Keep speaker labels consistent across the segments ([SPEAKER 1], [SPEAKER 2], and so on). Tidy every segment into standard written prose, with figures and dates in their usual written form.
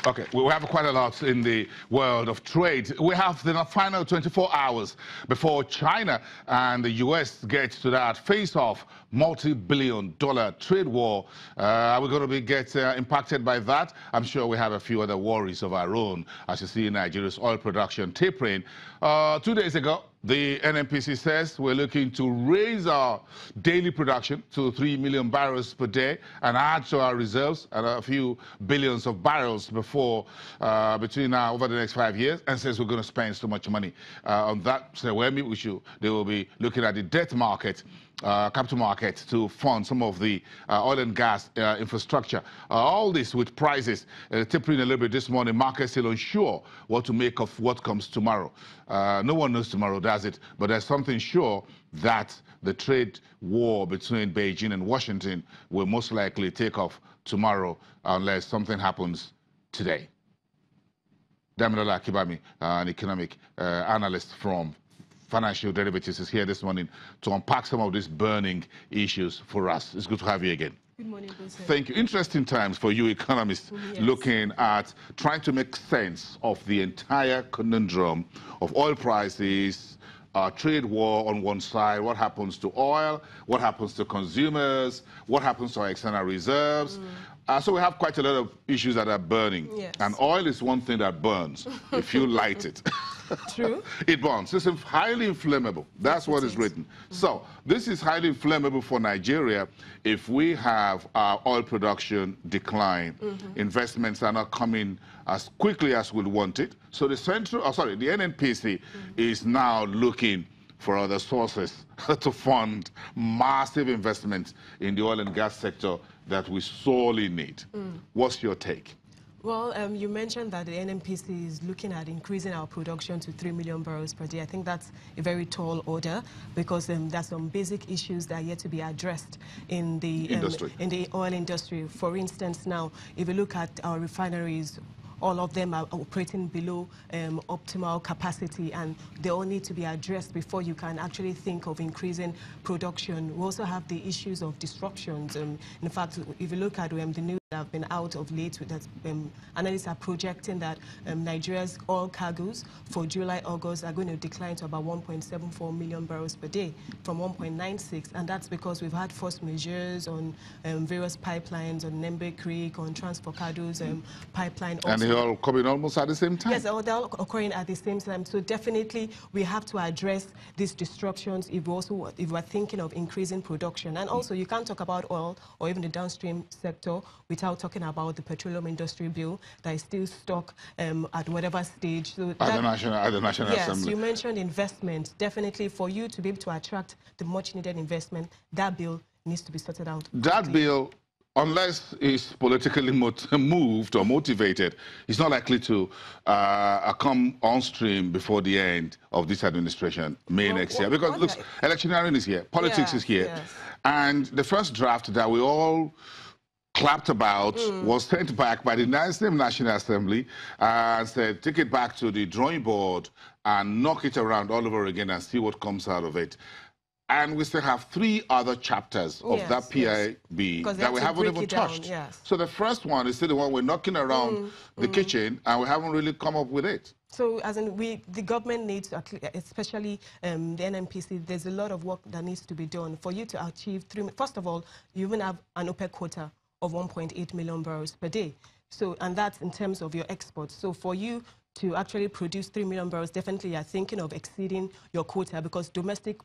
[SPEAKER 1] Okay, we have quite a lot in the world of trade. We have the final 24 hours before China and the U.S. get to that face-off multi-billion-dollar trade war. Are we going to get impacted by that? I'm sure we have a few other worries of our own, as you see Nigeria's oil production tapering. 2 days ago, the NNPC says we're looking to raise our daily production to 3 million barrels per day and add to our reserves and a few billions of barrels between now over the next 5 years, and says we're going to spend so much money on that. So they will be looking at the debt market, capital market, to fund some of the oil and gas infrastructure. All this with prices tapering a little bit this morning. Markets still unsure what to make of what comes tomorrow. No one knows tomorrow, does it? But there's something sure, that the trade war between Beijing and Washington will most likely take off tomorrow unless something happens today. Damilola Akibami, an economic analyst from Financial Derivatives, is here this morning to unpack some of these burning issues for us. It's good to have you again.
[SPEAKER 2] Good morning, Jose.
[SPEAKER 1] Thank you. Interesting times for you economists,
[SPEAKER 2] yes,
[SPEAKER 1] looking at trying to make sense of the entire conundrum of oil prices, trade war on one side, what happens to oil, what happens to consumers, what happens to our external reserves. So we have quite a lot of issues that are burning.
[SPEAKER 2] Yes.
[SPEAKER 1] And oil is one thing that burns if you light it.
[SPEAKER 2] True.
[SPEAKER 1] It burns. It's highly inflammable. That's what is written. So this is highly inflammable for Nigeria if we have our oil production decline. Investments are not coming as quickly as we'd want it. So the NNPC is now looking for other sources to fund massive investments in the oil and gas sector that we sorely need. What's your take?
[SPEAKER 2] Well, you mentioned that the NNPC is looking at increasing our production to 3 million barrels per day. I think that's a very tall order, because there's some basic issues that are yet to be addressed in the oil industry. For instance, now, if you look at our refineries, all of them are operating below optimal capacity, and they all need to be addressed before you can actually think of increasing production. We also have the issues of disruptions. In fact, if you look at the news that have been out of late, that analysts are projecting that Nigeria's oil cargoes for July-August are going to decline to about 1.74 million barrels per day from 1.96, and that's because we've had force majeures on various pipelines, on Nembe Creek, on Transforcados pipeline. Also,
[SPEAKER 1] and they're all coming almost at the same time?
[SPEAKER 2] Yes, they're all occurring at the same time. So definitely we have to address these disruptions if we're thinking of increasing production. And also, you can't talk about oil or even the downstream sector without talking about the petroleum industry bill that is still stuck at whatever stage. So
[SPEAKER 1] at the National
[SPEAKER 2] yes,
[SPEAKER 1] Assembly.
[SPEAKER 2] You mentioned investment. Definitely, for you to be able to attract the much-needed investment, that bill needs to be sorted out.
[SPEAKER 1] That bill, unless it's politically moved or motivated, is not likely to come on stream before the end of this administration, May next year. Because, look, electioneering is here, politics is here.
[SPEAKER 2] Yes.
[SPEAKER 1] And the first draft that we all clapped about was sent back by the same National Assembly and said, take it back to the drawing board and knock it around all over again and see what comes out of it. And we still have 3 other chapters of that PIB that we haven't even touched.
[SPEAKER 2] Yes.
[SPEAKER 1] So the first one is still the one we're knocking around the kitchen, and we haven't really come up with it.
[SPEAKER 2] So, as in, the government needs, especially the NNPC, there's a lot of work that needs to be done for you to achieve 3. First of all, you even have an OPEC quota of 1.8 million barrels per day. So, and that's in terms of your exports. So for you to actually produce 3 million barrels, definitely you're thinking of exceeding your quota, because domestic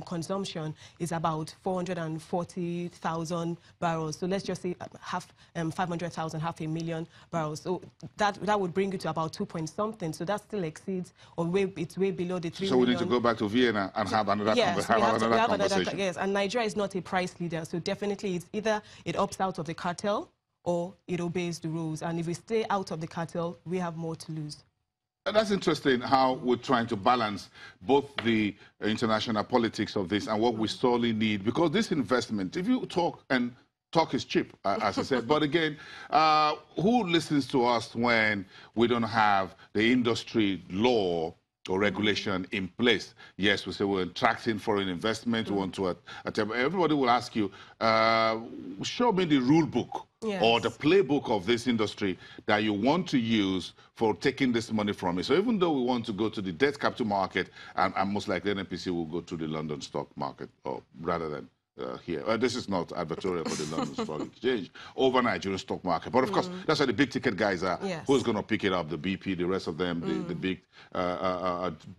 [SPEAKER 2] consumption is about 440,000 barrels. So let's just say 500,000, 500,000 barrels. So that would bring you to about 2 point something. So that still exceeds, or it's way below the 3 million.
[SPEAKER 1] So we need to go back to Vienna and have another conversation.
[SPEAKER 2] Yes, and Nigeria is not a price leader. So definitely it's either it opts out of the cartel or it obeys the rules. And if we stay out of the cartel, we have more to lose.
[SPEAKER 1] That's interesting how we're trying to balance both the international politics of this and what we sorely need. Because this investment, if you talk, and talk is cheap, as I said, but again, who listens to us when we don't have the industry law or regulation in place? Yes, we say we're attracting foreign investment, we want to attempt. Everybody will ask you, show me the rule book
[SPEAKER 2] Yes.
[SPEAKER 1] or the playbook of this industry that you want to use for taking this money from it. So even though we want to go to the debt capital market, and most likely NNPC will go to the London stock market, or rather than here. This is not advertorial for the London Stock Exchange over Nigerian stock market. But of course, that's where the big ticket guys are.
[SPEAKER 2] Yes.
[SPEAKER 1] Who's going to pick it up? The BP, the rest of them, the big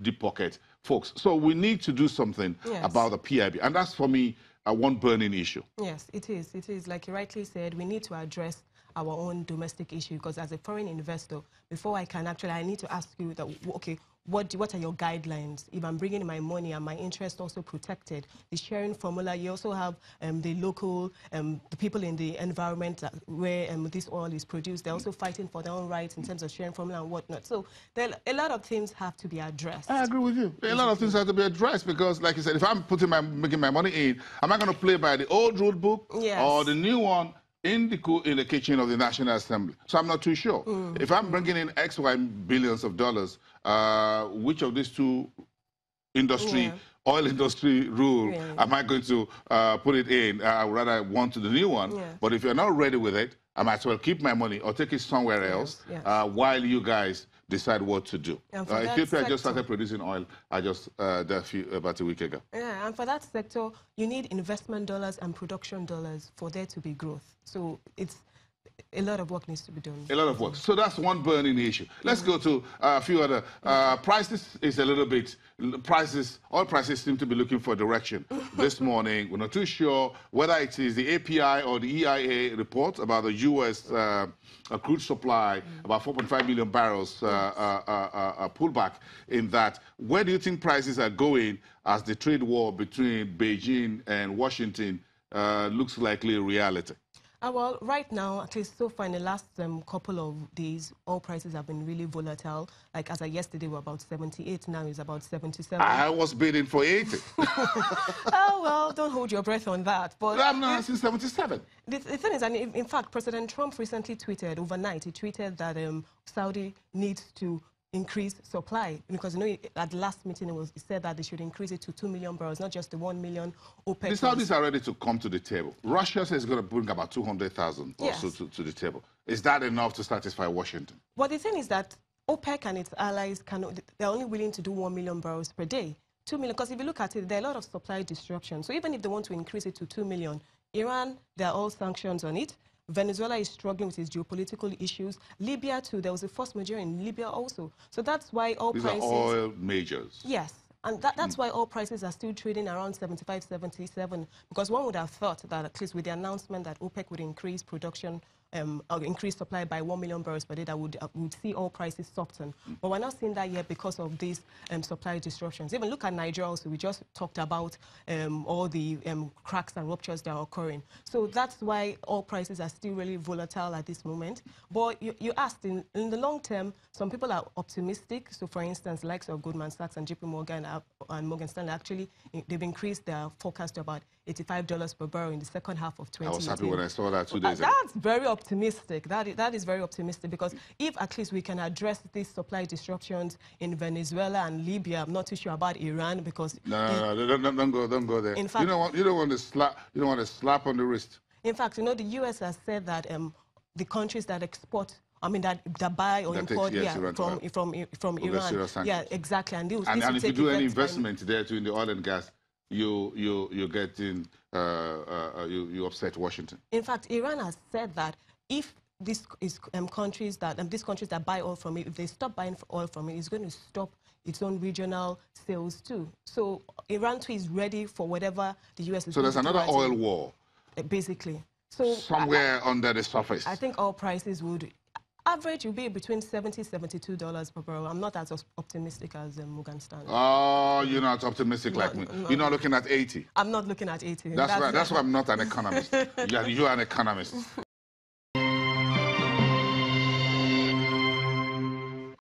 [SPEAKER 1] deep pocket folks. So we need to do something about the PIB. And that's, for me, one burning issue.
[SPEAKER 2] Yes, it is. It is. Like you rightly said, we need to address our own domestic issue, because as a foreign investor, before I can actually, I need to ask you that, okay, what are your guidelines? If I'm bringing in my money and my interest also protected, the sharing formula, you also have the local, the people in the environment where this oil is produced, they're also fighting for their own rights in terms of sharing formula and whatnot. So a lot of things have to be addressed.
[SPEAKER 1] I agree with you. A lot of things have to be addressed because, like you said, if I'm making my money in, am I going to play by the old rule book or the new one in the kitchen of the National Assembly? So I'm not too sure. If I'm bringing in X, Y billions of dollars, which of these two oil industry rule am I going to put it in? I would rather want to the new one. But if you're not ready with it, I might as well keep my money or take it somewhere else while you guys decide what to do. Ethiopia just started producing oil about a week ago.
[SPEAKER 2] Yeah, and for that sector, you need investment dollars and production dollars for there to be growth. So it's a lot of work needs to be done. A
[SPEAKER 1] lot of work. So that's one burning issue. Let's go to a few other. Prices is a little bit, oil prices seem to be looking for direction this morning. We're not too sure whether it is the API or the EIA report about the U.S. Crude supply, about 4.5 million barrels pullback in that. Where do you think prices are going as the trade war between Beijing and Washington looks likely a reality?
[SPEAKER 2] Well, right now, at least so far in the last couple of days, oil prices have been really volatile. Like as of yesterday, we're about 78. Now it's about 77.
[SPEAKER 1] I was bidding for 80.
[SPEAKER 2] Oh, well, don't hold your breath on that. But
[SPEAKER 1] I'm not since 77.
[SPEAKER 2] The thing is, and in fact, President Trump recently tweeted overnight, he tweeted that Saudi needs to increase supply, because at the last meeting it said that they should increase it to 2 million barrels, not just the 1 million OPEC.
[SPEAKER 1] The Saudis are ready to come to the table. Russia says it's going to bring about 200,000 or so to the table. Is that enough to satisfy Washington?
[SPEAKER 2] Well, the thing is that OPEC and its allies they're only willing to do 1 million barrels per day. 2 million, because if you look at it, there are a lot of supply disruptions. So even if they want to increase it to 2 million, Iran, there are all sanctions on it. Venezuela is struggling with its geopolitical issues. Libya, too. There was a force majeure in Libya also. So that's why oil prices...
[SPEAKER 1] These are oil majors.
[SPEAKER 2] Yes. And that's why oil prices are still trading around 75, 77. Because one would have thought that at least with the announcement that OPEC would increase production, or increase supply by 1 million barrels per day, that would see oil prices soften. But we're not seeing that yet because of these supply disruptions. Even look at Nigeria also. We just talked about all the cracks and ruptures that are occurring. So that's why oil prices are still really volatile at this moment. But you asked, in the long term, some people are optimistic. So for instance, the likes of Goldman Sachs and JP Morgan and Morgan Stanley, actually, they've increased their forecast to about $85 per barrel in the second half of 2018.
[SPEAKER 1] I was happy when I saw that 2 days ago.
[SPEAKER 2] That's very optimistic. That is very optimistic, because if at least we can address these supply disruptions in Venezuela and Libya, I'm not too sure about Iran, because
[SPEAKER 1] no, don't go there.
[SPEAKER 2] In fact,
[SPEAKER 1] you don't want to slap on the wrist.
[SPEAKER 2] In fact, the U.S. has said that the countries that export, that buy or import from Iran. Yeah, exactly. And
[SPEAKER 1] if you do any investment there too in the oil and gas, you get in, you upset Washington.
[SPEAKER 2] In fact, Iran has said that if these countries that buy oil from it, if they stop buying oil from it, it's going to stop its own regional sales too. So Iran too is ready for whatever the U.S. is.
[SPEAKER 1] So there's another oil war.
[SPEAKER 2] Basically. So
[SPEAKER 1] somewhere under the surface.
[SPEAKER 2] I think oil prices would average will be between $70, $72 per barrel. I'm not as optimistic as Morgan Stanley.
[SPEAKER 1] Oh, you're not optimistic like me. You're not looking at 80.
[SPEAKER 2] I'm not looking at 80.
[SPEAKER 1] That's why I'm not an economist. You're an economist.